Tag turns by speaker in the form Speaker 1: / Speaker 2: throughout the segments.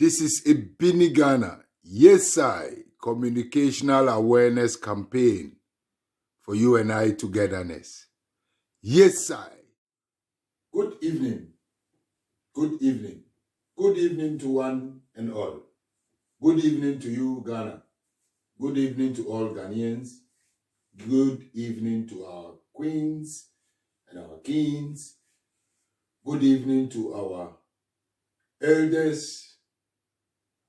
Speaker 1: This is a Bini Ghana, yes I, communicational awareness campaign for you and I togetherness. Yes I. Good evening. Good evening. Good evening to one and all. Good evening to you, Ghana. Good evening to all Ghanaians. Good evening to our queens and our kings. Good evening to our elders,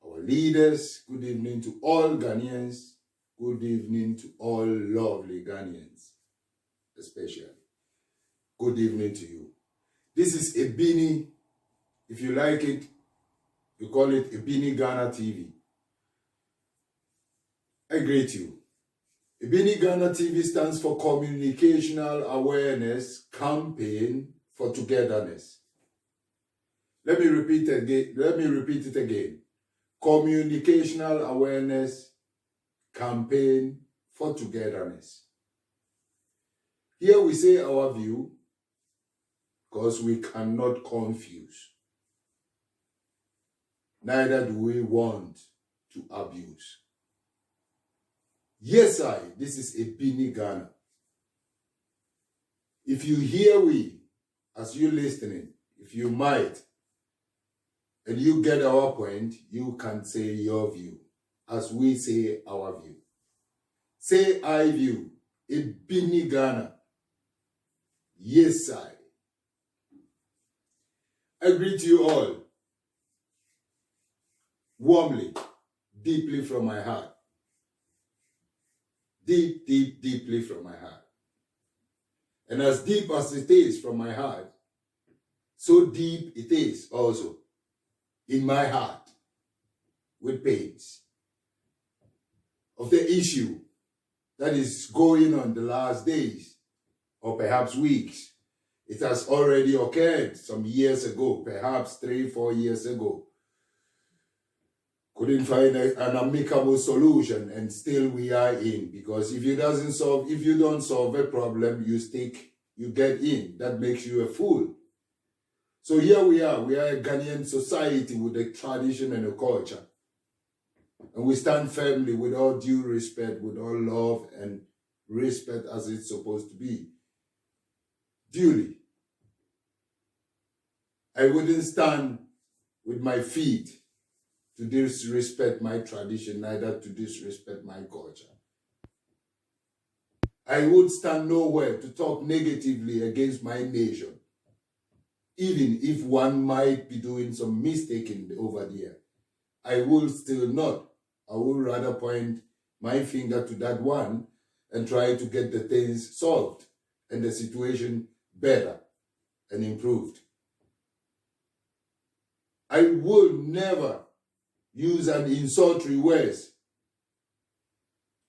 Speaker 1: our leaders. Good evening to all Ghanaians. Good evening to all lovely Ghanaians, especially. Good evening to you. This is a Bini, if you like it, you call it a Bini Ghana TV. I greet you. A Bini Ghana TV stands for Communicational Awareness Campaign for Togetherness. Let me repeat it again. Communicational Awareness Campaign for Togetherness. Here we say our view because we cannot confuse. Neither do we want to abuse. Yes, this is a Bini Ghana. If you hear we, as you listening, if you might, and you get our point, you can say your view, as we say our view. Say I view, a Bini Ghana. Yes, I greet you all warmly, deeply from my heart. Deeply from my heart. And as deep as it is from my heart, so deep it is also in my heart with pains of the issue that is going on the last days or perhaps weeks. It has already occurred some years ago, perhaps 3-4 years ago. Couldn't find an amicable solution, and still we are in, because if you don't solve a problem, you get in. That makes you a fool. So here we are a Ghanaian society with a tradition and a culture. And we stand firmly with all due respect, with all love and respect as it's supposed to be. Duly. I wouldn't stand with my feet to disrespect my tradition, neither to disrespect my culture. I would stand nowhere to talk negatively against my nation, even if one might be doing some mistaking over there. I will still not. I would rather point my finger to that one and try to get the things solved and the situation better and improved. I will never use an insulting words,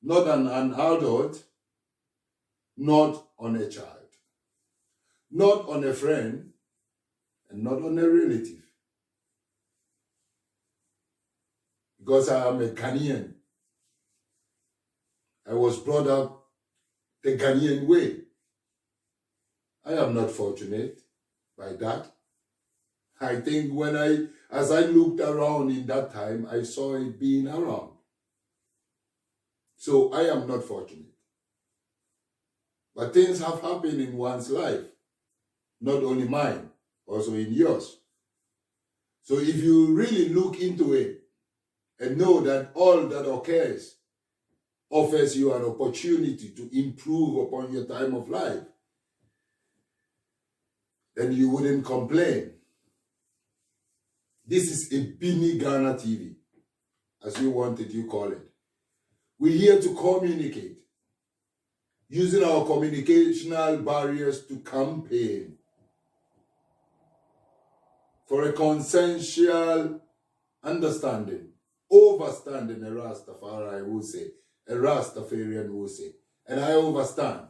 Speaker 1: not on an adult, not on a child, not on a friend, and not on a relative. Because I am a Ghanaian. I was brought up the Ghanaian way. I am not fortunate by that. I think as I looked around in that time, I saw it being around. So I am not fortunate. But things have happened in one's life, not only mine, also in yours. So if you really look into it and know that all that occurs offers you an opportunity to improve upon your time of life, then you wouldn't complain. This is a Bini Ghana TV, as you wanted, you call it. We're here to communicate, using our communicational barriers to campaign for a consensual understanding, overstanding, a Rastafari will say, a Rastafarian will say. And I overstand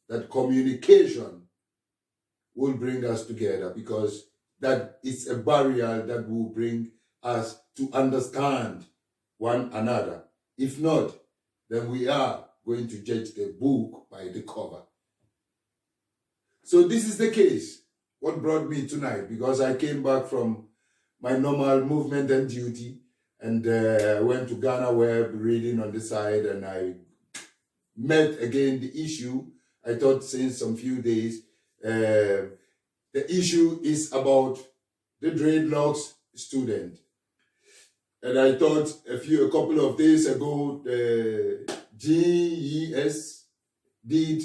Speaker 1: that communication will bring us together, because that is a barrier that will bring us to understand one another. If not, then we are going to judge the book by the cover. So this is the case. what brought me tonight, because I came back from my normal movement and duty, and I went to Ghana Web reading on the side, and I met again the issue. I thought since some few days, the issue is about the dreadlocks student. And I thought a couple of days ago, the GES did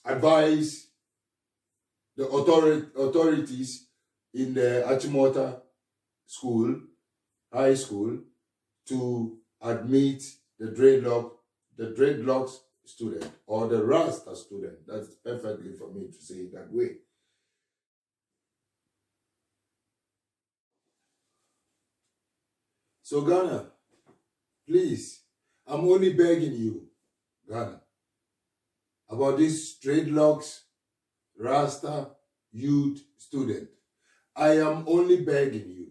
Speaker 1: advise the authorities in the Achimota school, high school, to admit the dreadlocks student, or the Rasta student. That's perfectly for me to say it that way. So Ghana, please, I'm only begging you, Ghana, about this dreadlocks Rasta youth student. I am only begging you.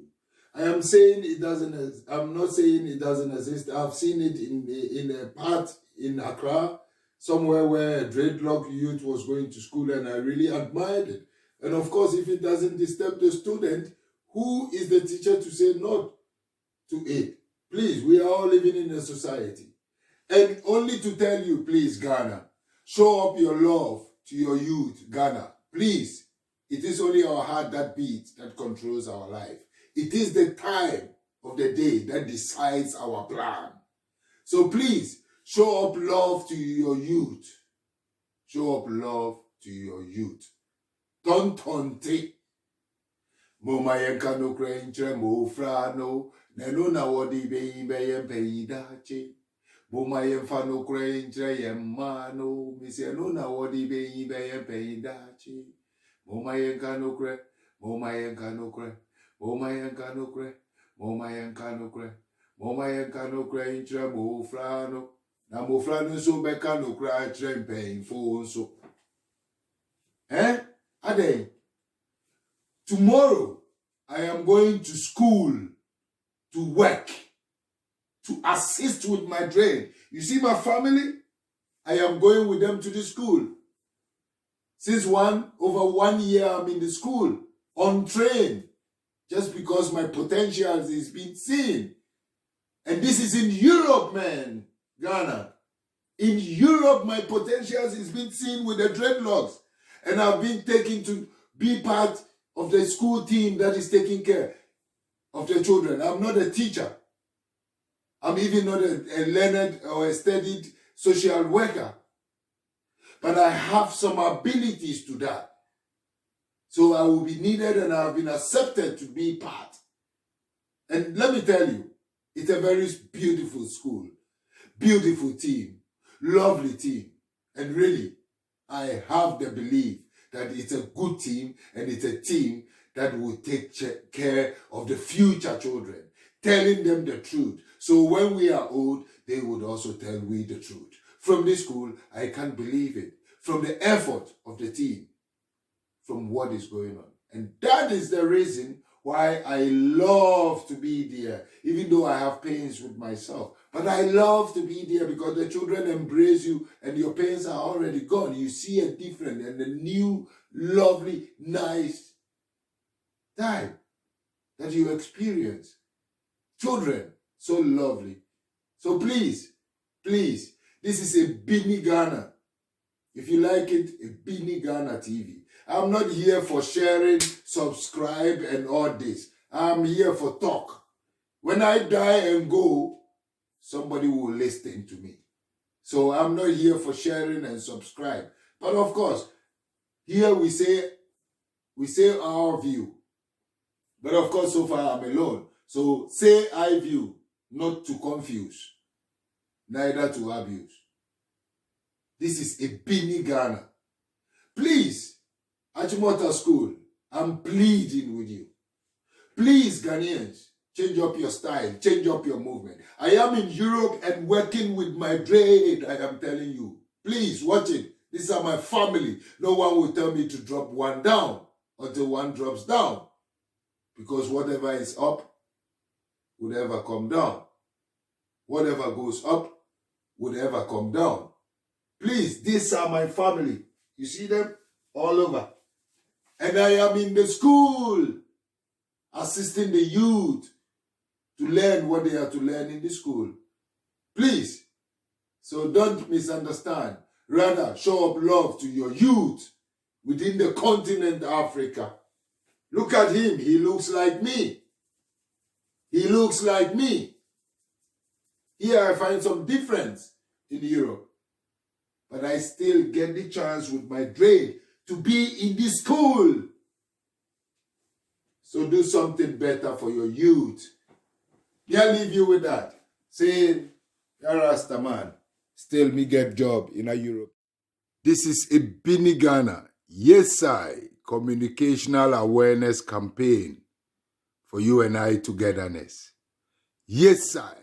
Speaker 1: I am saying it doesn't. I'm not saying it doesn't exist. I've seen it in a part in Accra, somewhere where a dreadlock youth was going to school, and I really admired it. And of course, if it doesn't disturb the student, who is the teacher to say not to it? Please, we are all living in a society. And only to tell you, please, Ghana, show up your love to your youth, Ghana. Please, it is only our heart that beats that controls our life. It is the time of the day that decides our plan. So please, show up love to your youth. Show up love to your youth. Tontonte. Moma yenka no krenche mo frano. Neno na wodi be yen dache. Moma yenfa no krenche yen mano. Mise no na wodi be yen dache. Moma yenka no kre. Moma yenka no kre. Moma yenka no kre. Moma yenka no kre. Moma yenka no krenche mo frano. Na mo frano so beka no kra trempe fo so. Ade. Tomorrow, I am going to school to work, to assist with my trade. You see my family? I am going with them to the school. Since over 1 year, I'm in the school, on train, just because my potential is being seen. And this is in Europe, man, Ghana. In Europe, my potential is being seen with the dreadlocks. And I've been taken to be part of the school team that is taking care of the children. I'm not a teacher. I'm even not a learned or a studied social worker. But I have some abilities to that. So I will be needed, and I've been accepted to be part. And let me tell you, it's a very beautiful school, beautiful team, lovely team. And really, I have the belief that it's a good team, and it's a team that will take care of the future children, telling them the truth. So when we are old, they would also tell we the truth. From this school, I can't believe it. From the effort of the team, from what is going on. And that is the reason why I love to be there, even though I have pains with myself. But I love to be there because the children embrace you and your pains are already gone. You see a different and a new, lovely, nice time that you experience. Children, so lovely. So please, please, this is a Bini Ghana. If you like it, a Bini Ghana TV. I'm not here for sharing, subscribe, and all this. I'm here for talk. When I die and go, somebody will listen to me. So I'm not here for sharing and subscribe. But of course, here we say our view. But of course, so far I'm alone. So say I view, not to confuse, neither to abuse. This is a Bini Ghana. Please, Achimota School, I'm pleading with you. Please, Ghanaians, change up your style, change up your movement. I am in Europe and working with my trade, I am telling you. Please, watch it. These are my family. No one will tell me to drop one down until one drops down. Because whatever is up would ever come down. Whatever goes up would ever come down. Please, these are my family. You see them all over. And I am in the school assisting the youth to learn what they are to learn in the school. Please, so don't misunderstand. Rather, show up love to your youth within the continent Africa. Look at him. He looks like me. He looks like me. Here I find some difference in Europe. But I still get the chance with my trade to be in this school. So do something better for your youth. I'll leave you with that. Saying, you're Rasta man. Still me get job in Europe. This is a Ghana. Yes, I. Communicational awareness campaign for you and I togetherness. Yes, I.